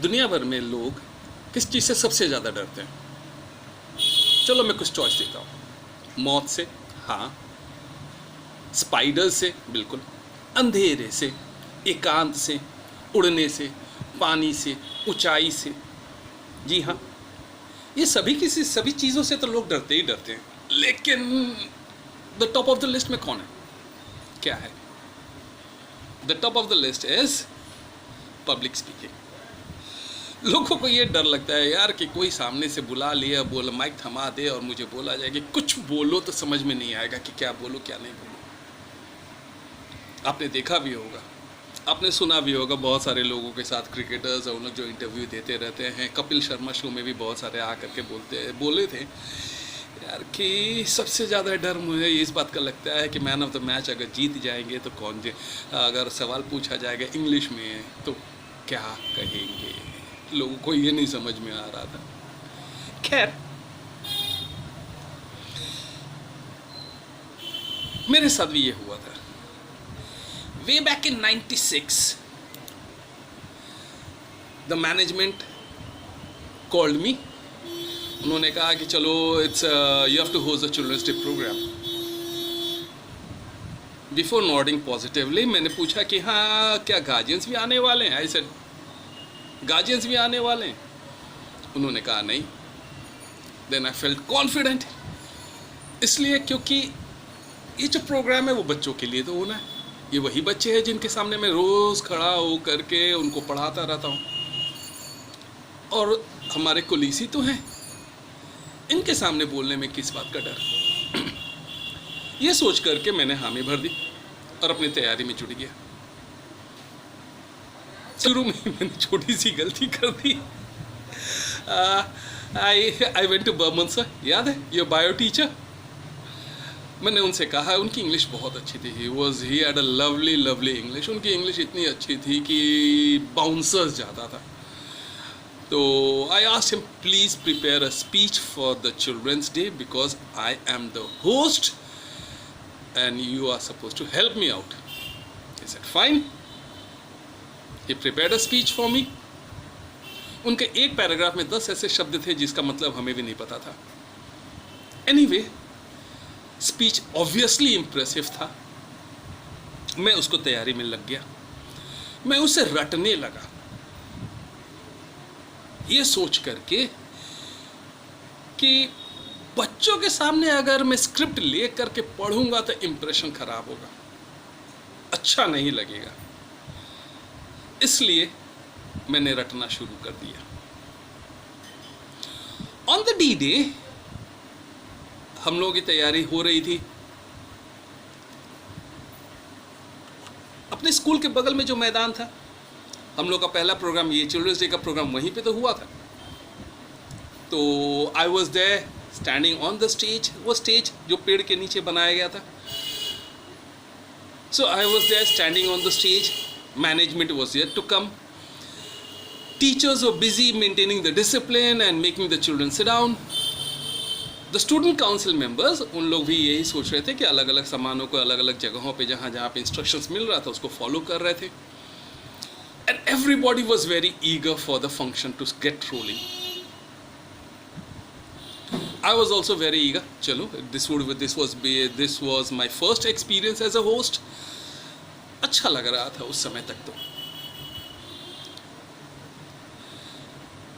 दुनिया भर में लोग किस चीज़ से सबसे ज़्यादा डरते हैं? चलो मैं कुछ चॉइस देता हूँ। मौत से, हाँ। स्पाइडर से, बिल्कुल। अंधेरे से, एकांत से, उड़ने से, पानी से, ऊंचाई से। जी हाँ, ये सभी चीज़ों से तो लोग डरते ही डरते हैं। लेकिन the top of the list में कौन है? क्या है? The top of the list is public speaking. लोगों को ये डर लगता है यार कि कोई सामने से बुला लिया, बोला माइक थमा दे और मुझे बोला जाए कि कुछ बोलो तो समझ में नहीं आएगा कि क्या बोलो क्या नहीं बोलो। आपने देखा भी होगा, आपने सुना भी होगा बहुत सारे लोगों के साथ, क्रिकेटर्स और उन लोग जो इंटरव्यू देते रहते हैं। कपिल शर्मा शो में भी बहुत सारे आ करके बोले थे यार कि सबसे ज़्यादा डर मुझे इस बात का लगता है कि मैन ऑफ द मैच अगर जीत जाएंगे तो कौन अगर सवाल पूछा जाएगा इंग्लिश में तो क्या कहेंगे। लोगों को ये नहीं समझ में आ रहा था। खैर, मेरे साथ भी ये हुआ था। Way back in 96 the management called me. उन्होंने कहा कि चलो it's you have to host the Children's Day programme. Before nodding positively, मैंने पूछा कि हाँ क्या गार्जियंस भी आने वाले हैं? आई सेड गार्जियंस भी आने वाले हैं? उन्होंने कहा नहीं। देन आई फेल्ट कॉन्फिडेंट, इसलिए क्योंकि ये जो प्रोग्राम है वो बच्चों के लिए तो होना है। ये वही बच्चे हैं जिनके सामने मैं रोज़ खड़ा हो करके उनको पढ़ाता रहता हूँ, और हमारे कुलीसी तो हैं, इनके सामने बोलने में किस बात का डर। ये सोच करके मैंने हामी भर दी और अपनी तैयारी में जुट गया। शुरू में मैंने छोटी सी गलती कर दी। I went to Barman sir, याद है, योर बायो टीचर। मैंने उनसे कहा, उनकी इंग्लिश बहुत अच्छी थी। He had a lovely English. उनकी इंग्लिश इतनी अच्छी थी कि बाउंसर्स जाता था। तो I asked him please prepare a speech for the Children's Day because I am the host and you are suppose to help me out. He said fine. He prepared a speech for me. उनके एक paragraph में 10 ऐसे शब्द थे जिसका मतलब हमें भी नहीं पता था। एनीवे, स्पीच ऑब्वियसली इंप्रेसिव था। मैं उसको तैयारी में लग गया, मैं उसे रटने लगा, ये सोच करके कि बच्चों के सामने अगर मैं स्क्रिप्ट ले करके पढ़ूंगा तो इंप्रेशन खराब होगा, अच्छा नहीं लगेगा। इसलिए मैंने रटना शुरू कर दिया। ऑन द डी डे हम लोगों की तैयारी हो रही थी। अपने स्कूल के बगल में जो मैदान था, हम लोग का पहला प्रोग्राम, ये चिल्ड्रंस डे का प्रोग्राम वहीं पे तो हुआ था। तो I was there standing on the stage, वो स्टेज जो पेड़ के नीचे बनाया गया था। So I was there standing on the stage. Management was there to come. Teachers were busy maintaining the discipline and making the children sit down. The student council members, उन लोग भी यही सोच रहे थे कि अलग अलग सामानों को अलग अलग जगहों पे जहाँ पे इंस्ट्रक्शंस मिल रहा था उसको फॉलो कर रहे थे। And everybody was very eager for the function to get rolling. I was also very eager. चलो, this was my first experience as a host. अच्छा लग रहा था उस समय तक तो।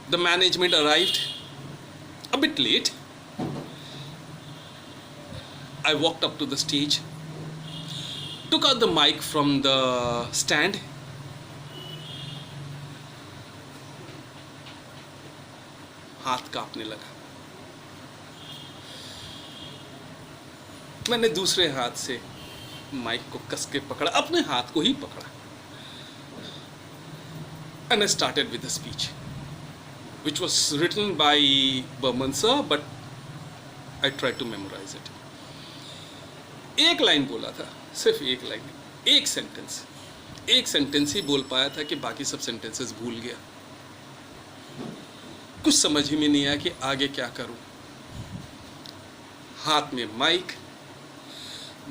The management arrived a bit late. I walked up to the stage, took out the mic from the stand, हाथ कांपने लगा। मैंने दूसरे हाथ से माइक को कस के पकड़ा, अपने हाथ को ही पकड़ा, and I started with the speech, which was written by Burman sir, but I tried to memorize it. एक लाइन बोला था, सिर्फ एक लाइन, एक सेंटेंस ही बोल पाया था कि बाकी सब सेंटेंसेस भूल गया। कुछ समझ ही में नहीं आया कि आगे क्या करूं। हाथ में माइक,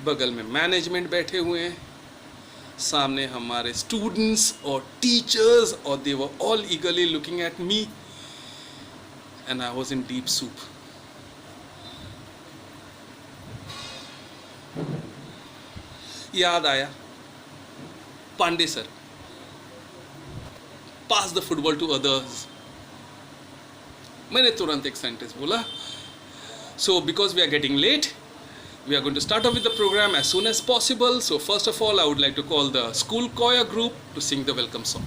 बगल में मैनेजमेंट बैठे हुए हैं, सामने हमारे स्टूडेंट्स और टीचर्स, और they were all eagerly looking at me and I was in deep soup. याद आया, Pandey sir, pass the football to others. मैंने तुरंत एक सेंटेंस बोला. So because we are getting late, we are going to start off with the program as soon as possible. So first of all, I would like to call the school choir group to sing the welcome song.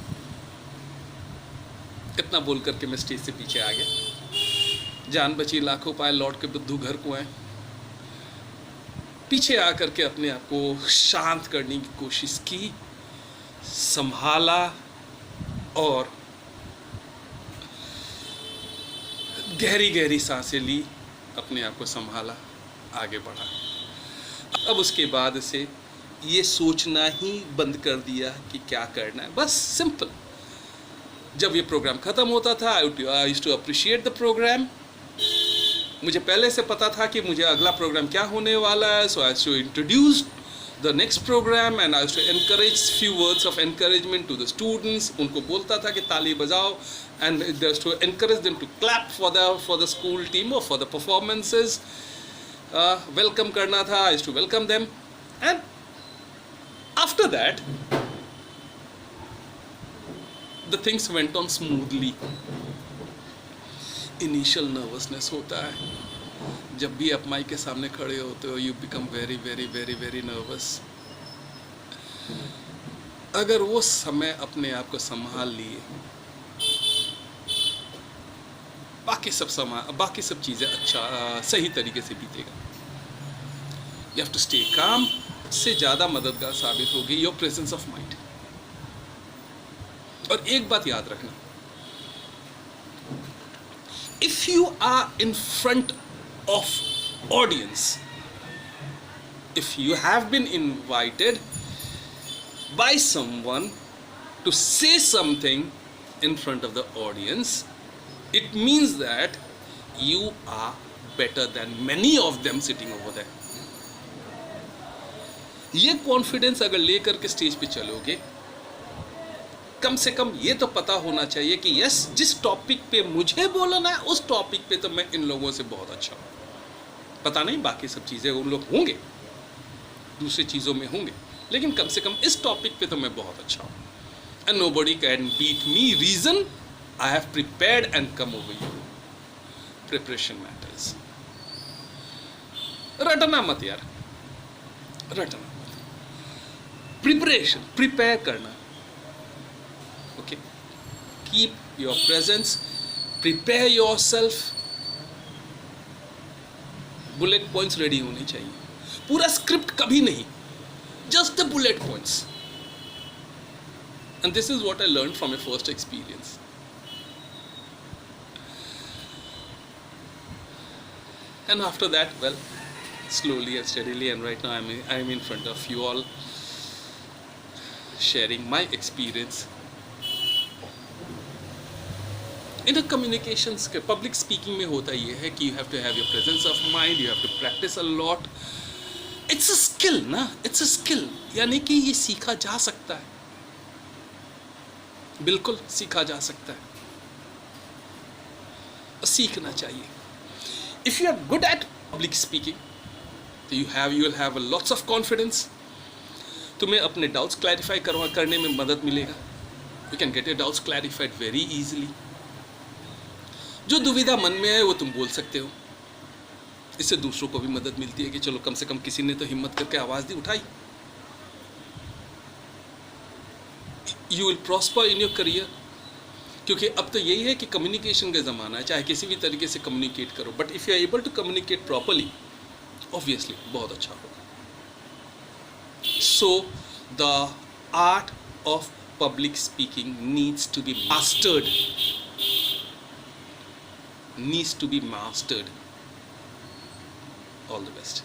इतना बोल करके मैं stage से पीछे आ गया. जान बची लाखों पाए, लौट के बुद्धू घर को आए. पीछे आ करके अपने आप को शांत करने की कोशिश की, संभाला और गहरी गहरी सांसें ली, अपने आप को संभाला, आगे बढ़ा. अब उसके बाद से ये सोचना ही बंद कर दिया कि क्या करना है. बस सिंपल. जब ये प्रोग्राम ख़त्म होता था, I used to appreciate the programme. मुझे पहले से पता था कि मुझे अगला प्रोग्राम क्या होने वाला है. So I used to introduce the next programme and I used to encourage few words of encouragement to the students. उनको बोलता था कि ताली बजाओ, and just to encourage them to clap for the school team or for the performances. Welcome karna tha, I used to welcome them, and after that the things went on smoothly. Initial nervousness hota hai, जब भी आप mic के सामने खड़े होते हो, you become very very very very nervous. अगर वो समय अपने आप को संभाल लिए, बाकी सब चीज़ें सही तरीके से बीतेगा. You have to stay calm. से ज़्यादा मददगार साबित होगी योर प्रेजेंस ऑफ माइंड. और एक बात याद रखना, if you are in front of audience, if you have been invited by someone to say something in front of the audience, it means that you are better than many of them sitting over there. ये confidence अगर लेकर के stage पे चलोगे, कम से कम ये तो पता होना चाहिए कि यस, जिस टॉपिक पे मुझे बोलना है उस टॉपिक पे तो मैं इन लोगों से बहुत अच्छा हूँ. पता नहीं बाकी सब चीज़ें उन लोग होंगे, दूसरी चीज़ों में होंगे, लेकिन कम से कम इस टॉपिक पे तो मैं बहुत अच्छा हूँ. And nobody can beat me. Reason, I have prepared and come over you. Preparation matters. रटना मत यार, रटना मत. Preparation, prepare करना. Okay. Keep your presence. Prepare yourself. Bullet points ready होने चाहिए. पूरा स्क्रिप्ट कभी नहीं. Just the bullet points. And this is what I learned from my first experience. And after that, well, slowly and steadily, and right now I'm in front of you all, sharing my experience in a communications. Public speaking में होता ये है कि you have to have your presence of mind, you have to practice a lot. It's a skill ना, it's a skill. यानी कि ये सीखा जा सकता है, बिल्कुल सीखा जा सकता है, सीखना चाहिए. If you are good at public speaking, you will have lots of confidence. तुम्हें अपने doubts clarify करने में मदद मिलेगा. You can get your doubts clarified very easily. जो दुविधा मन में है वो तुम बोल सकते हो. इससे दूसरों को भी मदद मिलती है कि चलो कम से कम किसी ने तो हिम्मत करके आवाज़ दी, उठाई. You will prosper in your career. क्योंकि अब तो यही है कि कम्युनिकेशन का ज़माना है, चाहे किसी भी तरीके से कम्युनिकेट करो, but if you are able to communicate properly, obviously बहुत अच्छा होगा. So the art of public speaking needs to be mastered. All the best.